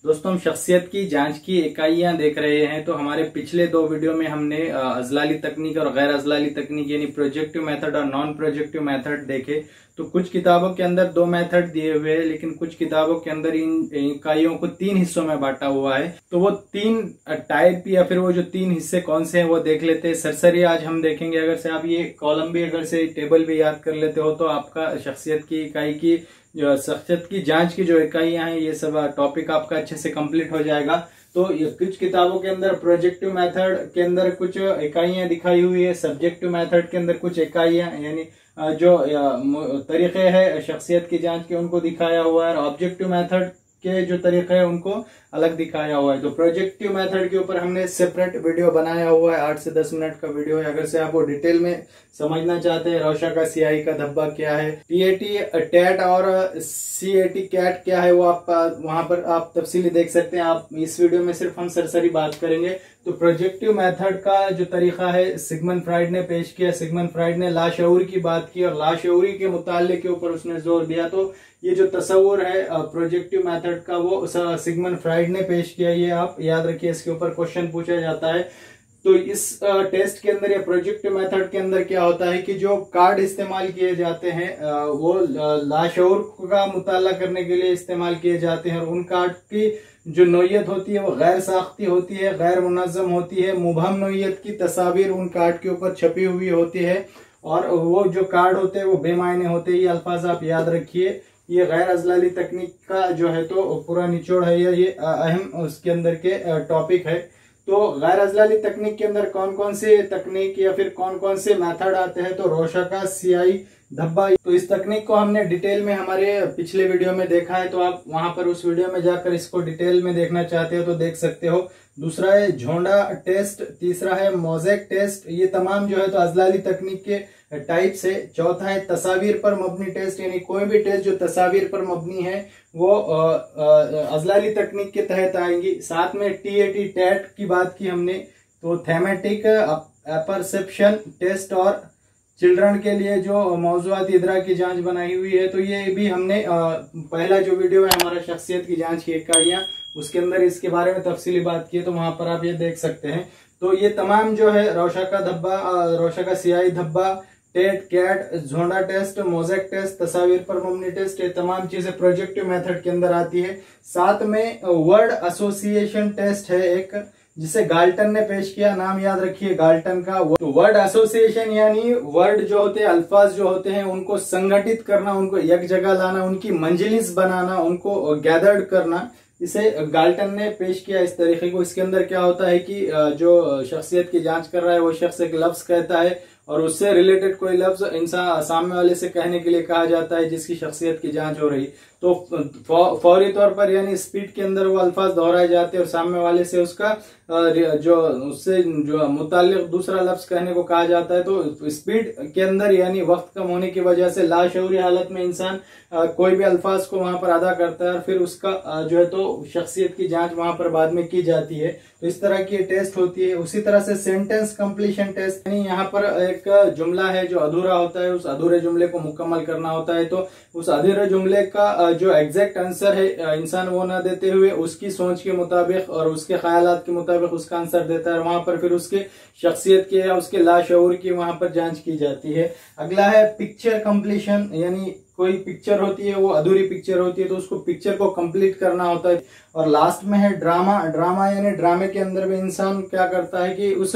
दोस्तों, हम शख्सियत की जांच की इकाइयां देख रहे हैं। तो हमारे पिछले दो वीडियो में हमने अजलाली तकनीक और गैर अजलाली तकनीक यानी प्रोजेक्टिव मेथड और नॉन प्रोजेक्टिव मेथड देखे। तो कुछ किताबों के अंदर दो मेथड दिए हुए हैं, लेकिन कुछ किताबों के अंदर इन इकाइयों को तीन हिस्सों में बांटा हुआ है। तो वो तीन टाइप या फिर वो जो तीन हिस्से कौन से हैं वो देख लेते हैं। सरसरी आज हम देखेंगे। अगर से आप ये कॉलम भी अगर से टेबल भी याद कर लेते हो तो आपका शख्सियत की इकाई की जो शख्सियत की जांच की जो इकाइयां हैं ये सब टॉपिक आपका अच्छे से कंप्लीट हो जाएगा। तो कुछ किताबों के अंदर प्रोजेक्टिव मेथड के अंदर कुछ इकाइयां दिखाई हुई है, सब्जेक्टिव मेथड के अंदर कुछ इकाइयां यानी जो तरीके हैं शख्सियत की जांच के उनको दिखाया हुआ है, और ऑब्जेक्टिव मेथड के जो तरीके हैं उनको अलग दिखाया हुआ है। तो प्रोजेक्टिव मेथड के ऊपर हमने सेपरेट वीडियो बनाया हुआ है, 8 से 10 मिनट का वीडियो है। अगर से आप वो डिटेल में समझना चाहते हैं, रोशा का सियाही का धब्बा क्या है, टीएटी टैट और सीएटी कैट क्या है, वो आप वहां पर आप तफसीली देख सकते हैं। आप इस वीडियो में सिर्फ हम सरसरी बात करेंगे। तो प्रोजेक्टिव मेथड का जो तरीका है सिगमंड फ्राइड ने पेश किया। सिगमंड फ्राइड ने लाशऊर की बात की और लाशऊरी के मुताले के ऊपर उसने जोर दिया। तो ये जो तस्वुर है प्रोजेक्टिव मेथड का वो सिगमंड फ्राइड ने पेश किया। ये आप याद रखिए, इसके ऊपर क्वेश्चन पूछा जाता है। तो इस टेस्ट के अंदर या प्रोजेक्टिव मेथड के अंदर क्या होता है कि जो कार्ड इस्तेमाल किए जाते हैं वो लाशऊर का मुताला करने के लिए इस्तेमाल किए जाते हैं, और उन कार्ड की जो नोयत होती है वो गैर साख्ती होती है, गैर मुनज़्ज़म होती है। मुबहम नोयत की तस्वीर उन कार्ड के ऊपर छपी हुई होती है, और वो जो कार्ड होते हैं वो बेमायने होते हैं। ये अल्फाज आप याद रखिए। ये गैर अजलाली तकनीक का जो है तो पूरा निचोड़ है, ये अहम उसके अंदर के टॉपिक है। तो गैर अजलाली तकनीक के अंदर कौन कौन से तकनीक या फिर कौन कौन से मेथड आते हैं, तो रोशा का सियाही धब्बा। तो इस तकनीक को हमने डिटेल में हमारे पिछले वीडियो में देखा है, तो आप वहां पर उस वीडियो में जाकर इसको डिटेल में देखना चाहते हो तो देख सकते हो। दूसरा है झोंडा टेस्ट, तीसरा है मोज़ेक टेस्ट। ये तमाम जो है तो अजलाली तकनीक के टाइप से। चौथा है तस्वीर पर मबनी टेस्ट, यानी कोई भी टेस्ट जो तस्वीर पर मबनी है वो अजलाली तकनीक के तहत आएंगी। साथ में टीएटी टैट की बात की हमने। तो थेमेटिक परसेप्शन टेस्ट और चिल्ड्रन के लिए जो मौजूआती इदरा की जांच बनाई हुई है, तो ये भी हमने पहला जो वीडियो है हमारा शख्सियत की जांच की इकाइयां, उसके अंदर इसके बारे में तफसीली बात की है, तो वहां पर आप ये देख सकते हैं। तो ये तमाम जो है रोशा का धब्बा, रोशा का सियाही धब्बा, TAT CAT, Szondi test, mosaic test, तस्वीर पर मबनी टेस्ट, ये तमाम चीजें प्रोजेक्टिव मेथड के अंदर आती है। साथ में वर्ड एसोसिएशन टेस्ट है एक, जिसे गाल्टन ने पेश किया। नाम याद रखिए गाल्टन का। तो वर्ड एसोसिएशन यानी वर्ड जो होते हैं, अल्फाज जो होते हैं, उनको संगठित करना, उनको एक जगह लाना, उनकी मंजिलिस बनाना, उनको गैदर्ड करना, इसे गाल्टन ने पेश किया इस तरीके को। इसके अंदर क्या होता है कि जो शख्सियत की जांच कर रहा है वो शख्स एक लफ्ज कहता है और उससे रिलेटेड कोई लफ्ज इंसान सामने वाले से कहने के लिए कहा जाता है जिसकी शख्सियत की जांच हो रही। तो फौरी तौर पर यानी स्पीड के अंदर वो अल्फाज दोहराए जाते हैं और सामने वाले से उसका जो उससे जो मुताल्लिक दूसरा लफ्ज कहने को कहा जाता है। तो स्पीड के अंदर यानी वक्त कम होने की वजह से लाशऊरी हालत में इंसान कोई भी अल्फाज को वहां पर अदा करता है और फिर उसका जो है तो शख्सियत की जांच वहां पर बाद में की जाती है। तो इस तरह की टेस्ट होती है। उसी तरह से सेंटेंस कंप्लीशन टेस्ट, यानी यहाँ पर एक जुमला है जो अधूरा होता है, उस अधूरे जुमले को मुकम्मल करना होता है। तो उस अधूरे जुमले का जो एग्जैक्ट आंसर है इंसान वो ना देते हुए उसकी सोच के मुताबिक और उसके ख्यालात के मुताबिक उसका आंसर देता है। वहां पर फिर उसके शख्सियत के या उसके लाशऊर की वहां पर जांच की जाती है। अगला है पिक्चर कंप्लीशन, यानी कोई पिक्चर होती है वो अधूरी पिक्चर होती है तो उसको पिक्चर को कंप्लीट करना होता है। और लास्ट में है ड्रामा। ड्रामा यानी ड्रामे के अंदर भी इंसान क्या करता है कि उस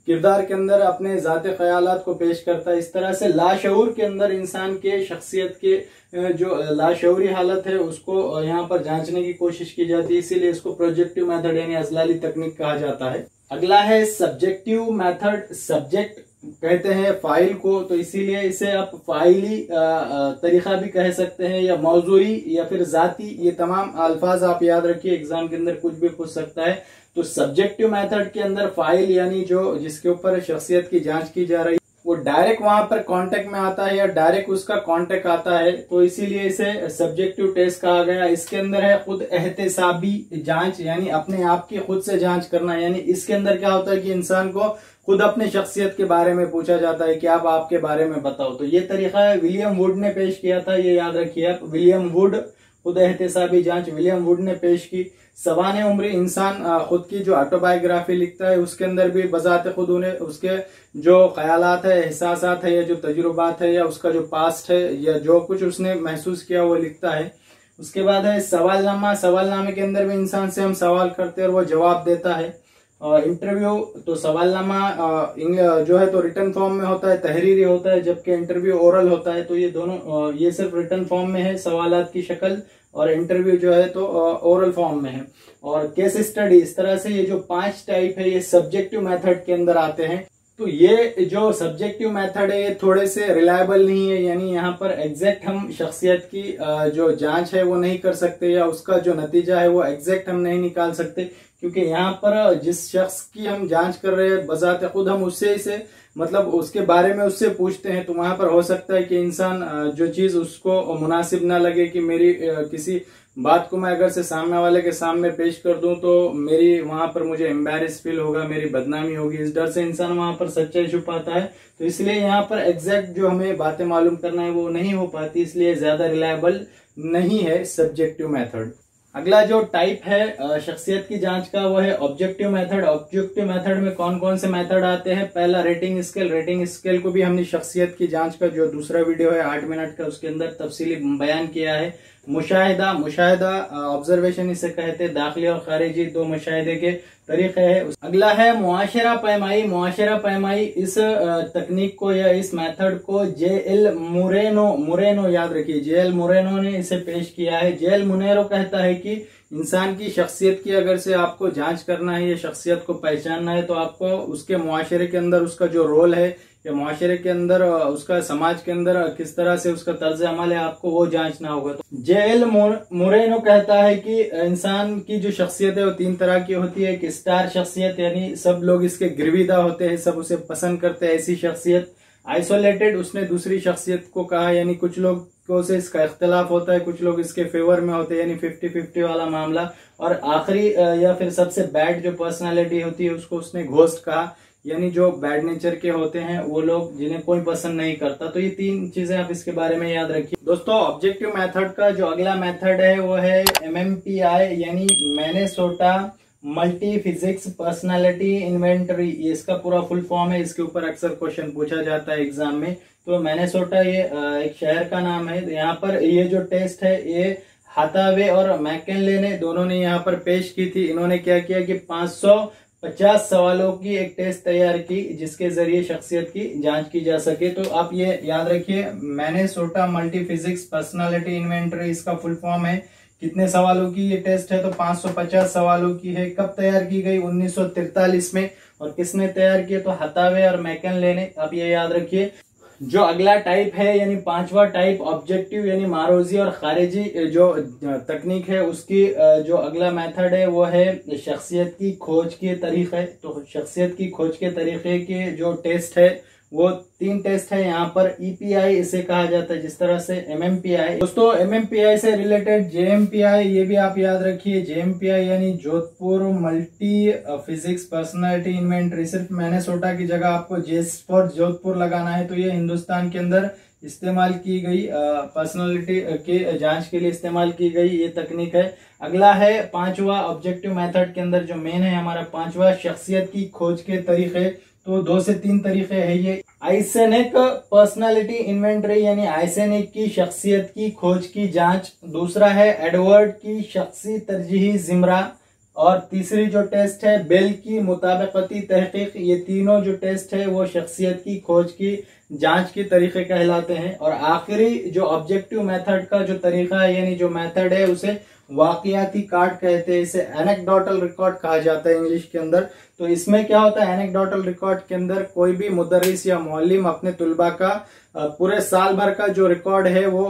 किरदार के अंदर अपने जाते ख्यालात को पेश करता है। इस तरह से लाशऊर के अंदर इंसान के शख्सियत के जो लाशऊरी हालत है उसको यहाँ पर जांचने की कोशिश की जाती है। इसीलिए इसको प्रोजेक्टिव मेथड यानी अजलाली तकनीक कहा जाता है। अगला है सब्जेक्टिव मेथड। सब्जेक्ट कहते हैं फाइल को, तो इसीलिए इसे आप फाइली तरीका भी कह सकते हैं या मौजूई या फिर जाती। ये तमाम अल्फाज आप याद रखिए, एग्जाम के अंदर कुछ भी पूछ सकता है। तो सब्जेक्टिव मेथड के अंदर फाइल यानी जो जिसके ऊपर शख्सियत की जांच की जा रही वो डायरेक्ट वहां पर कांटेक्ट में आता है या डायरेक्ट उसका कांटेक्ट आता है, तो इसीलिए इसे सब्जेक्टिव टेस्ट कहा गया। इसके अंदर है खुद एहतसाबी जांच, यानी अपने आप की खुद से जांच करना। यानी इसके अंदर क्या होता है कि इंसान को खुद अपने शख्सियत के बारे में पूछा जाता है कि आप आपके बारे में बताओ। तो ये तरीका है विलियम वुड ने पेश किया था, ये याद रखिए आप। विलियम वुड खुद एहतसाबी जांच विलियम वुड ने पेश की। सवाने उम्री इंसान खुद की जो ऑटोबायोग्राफी लिखता है उसके अंदर भी बजाते खुद उन्हें उसके जो ख्यालात है, एहसासात है या जो तजुर्बात है या उसका जो पास्ट है या जो कुछ उसने महसूस किया वो लिखता है। उसके बाद है सवालनामा। सवालनामे के अंदर भी इंसान से हम सवाल करते हैं और वो जवाब देता है। इंटरव्यू, तो सवालनामा जो है तो रिटर्न फॉर्म में होता है, तहरीरी होता है, जबकि इंटरव्यू ओरल होता है। तो ये दोनों ये सिर्फ रिटर्न फॉर्म में है सवालात की शक्ल, और इंटरव्यू जो है तो ओरल फॉर्म में है। और केस स्टडी, इस तरह से ये जो 5 टाइप है ये सब्जेक्टिव मेथड के अंदर आते हैं। तो ये जो सब्जेक्टिव मेथड है ये थोड़े से रिलायबल नहीं है, यानी यहाँ पर एग्जैक्ट हम शख्सियत की जो जांच है वो नहीं कर सकते या उसका जो नतीजा है वो एग्जैक्ट हम नहीं निकाल सकते, क्योंकि यहाँ पर जिस शख्स की हम जांच कर रहे हैं बजाते खुद हम उससे से मतलब उसके बारे में उससे पूछते हैं, तो वहां पर हो सकता है कि इंसान जो चीज उसको मुनासिब ना लगे कि मेरी किसी बात को मैं अगर से सामने वाले के सामने पेश कर दूं तो मेरी वहां पर मुझे एम्बैरेस फील होगा, मेरी बदनामी होगी। इस डर से इंसान वहां पर सच्चाई छुपाता है। तो इसलिए यहाँ पर एग्जैक्ट जो हमें बातें मालूम करना है वो नहीं हो पाती, इसलिए ज्यादा रिलायबल नहीं है सब्जेक्टिव मेथड। अगला जो टाइप है शख्सियत की जांच का वो है ऑब्जेक्टिव मेथड। ऑब्जेक्टिव मेथड में कौन कौन से मेथड आते हैं? पहला रेटिंग स्केल। रेटिंग स्केल को भी हमने शख्सियत की जांच का जो दूसरा वीडियो है 8 मिनट का उसके अंदर तफसीली बयान किया है। मुशाहिदा ऑब्जर्वेशन इसे कहते हैं, दाखिली और खारिजी 2 मुशाहिदे के तरीके हैं। अगला है मुआशरा पैमाई। मुआशरा पैमाई इस तकनीक को या इस मेथड को जे.एल. मुरेनो याद रखिए, जे.एल. मुरेनो ने इसे पेश किया है। जे.एल. मुरेनो कहता है कि इंसान की शख्सियत की अगर से आपको जांच करना है या शख्सियत को पहचानना है तो आपको उसके मुआशरे के अंदर उसका जो रोल है या मुआशरे के अंदर उसका समाज के अंदर किस तरह से उसका तर्ज अमल है आपको वो जांचना होगा। तो जे.एल. मुरेनो कहता है कि इंसान की जो शख्सियत है वो 3 तरह की होती है। एक स्टार शख्सियत, यानी सब लोग इसके गिरविदा होते हैं, सब उसे पसंद करते हैं, ऐसी शख्सियत। आइसोलेटेड, उसने दूसरी शख्सियत को कहा, यानी कुछ लोग को से इसका इख्तलाफ होता है, कुछ लोग इसके फेवर में होते हैं, यानी 50-50 वाला मामला। और आखिरी या फिर सबसे बैड जो पर्सनालिटी होती है उसको उसने घोस्ट कहा, यानी जो बैड नेचर के होते हैं वो लोग जिन्हें कोई पसंद नहीं करता। तो ये 3 चीजें आप इसके बारे में याद रखिए। दोस्तों ऑब्जेक्टिव मेथड का जो अगला मेथड है वो है MMPI, यानी Minnesota multi physics personality inventory. ये इसका पूरा फुल फॉर्म है, इसके ऊपर अक्सर क्वेश्चन पूछा जाता है एग्जाम में। तो मिनेसोटा ये एक शहर का नाम है। यहाँ पर ये जो टेस्ट है ये हाथावे और मैकेनले ने दोनों ने यहाँ पर पेश की थी। इन्होंने क्या किया कि 550 सवालों की एक टेस्ट तैयार की जिसके जरिए शख्सियत की जांच की जा सके। तो आप ये याद रखिए, Minnesota multi physics personality inventory इसका फुल फॉर्म है। कितने सवालों की ये टेस्ट है? तो 550 सवालों की है। कब तैयार की गई? 1943 में। और किसने तैयार किया? तो हाथावे और मैकेनले ने। आप ये याद रखिए। जो अगला टाइप है यानी 5वां टाइप ऑब्जेक्टिव यानी मारोजी और खारिजी जो तकनीक है उसकी जो अगला मेथड है वो है शख्सियत की खोज के तरीके। तो शख्सियत की खोज के तरीके के जो टेस्ट है वो 3 टेस्ट है यहाँ पर। EPI इसे कहा जाता है, जिस तरह से MMPI। दोस्तों MMPI से रिलेटेड JMPI ये भी आप याद रखिए। JMPI यानी Jodhpur multi physics personality inventory. सिर्फ मिनेसोटा की जगह आपको J फॉर जोधपुर लगाना है। तो ये हिंदुस्तान के अंदर इस्तेमाल की गई पर्सनालिटी के जांच के लिए इस्तेमाल की गई ये तकनीक है। अगला है 5वां ऑब्जेक्टिव मेथड के अंदर जो मेन है हमारा 5वां शख्सियत की खोज के तरीके। तो 2 से 3 तरीके है ये। आइसेनिक पर्सनालिटी इन्वेंटरी यानी आइसेनिक की शख्सियत की खोज की जांच। दूसरा है एडवर्ड की शख्सी तरजीही जिमरा। और तीसरी जो टेस्ट है बेल की मुताबिकती तहकीक। ये तीनों जो टेस्ट है वो शख्सियत की खोज की जांच के तरीके कहलाते हैं। और आखिरी जो ऑब्जेक्टिव मेथड का जो तरीका है यानी जो मेथड है उसे वाकयाती कार्ड कहते हैं। इसे एनेक्डोटल रिकॉर्ड कहा जाता है इंग्लिश के अंदर। तो इसमें क्या होता है, एनेक्डोटल रिकॉर्ड के अंदर कोई भी मुदर्रिस या मुअल्लिम अपने तुलबा का पूरे साल भर का जो रिकॉर्ड है वो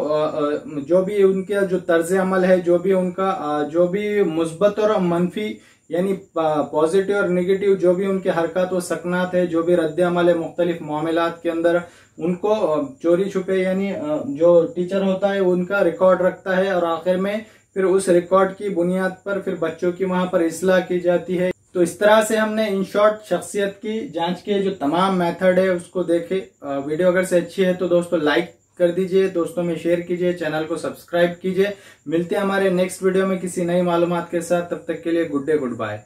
जो भी उनका जो तर्ज अमल है, जो भी उनका जो भी मुस्बत और मनफी यानी पॉजिटिव और नेगेटिव जो भी उनके हरकत व सकनात है, जो भी रद्द अमल है मुख्तलिफ मामलात के अंदर, उनको चोरी छुपे यानी जो टीचर होता है उनका रिकॉर्ड रखता है। और आखिर में फिर उस रिकॉर्ड की बुनियाद पर फिर बच्चों की वहां पर इस्लाह की जाती है। तो इस तरह से हमने इन शॉर्ट शख्सियत की जांच के जो तमाम मेथड है उसको देखे। वीडियो अगर से अच्छी है तो दोस्तों लाइक कर दीजिए, दोस्तों में शेयर कीजिए, चैनल को सब्सक्राइब कीजिए। मिलते हैं हमारे नेक्स्ट वीडियो में किसी नई मालूमात के साथ। तब तक के लिए गुड डे, गुड बाय।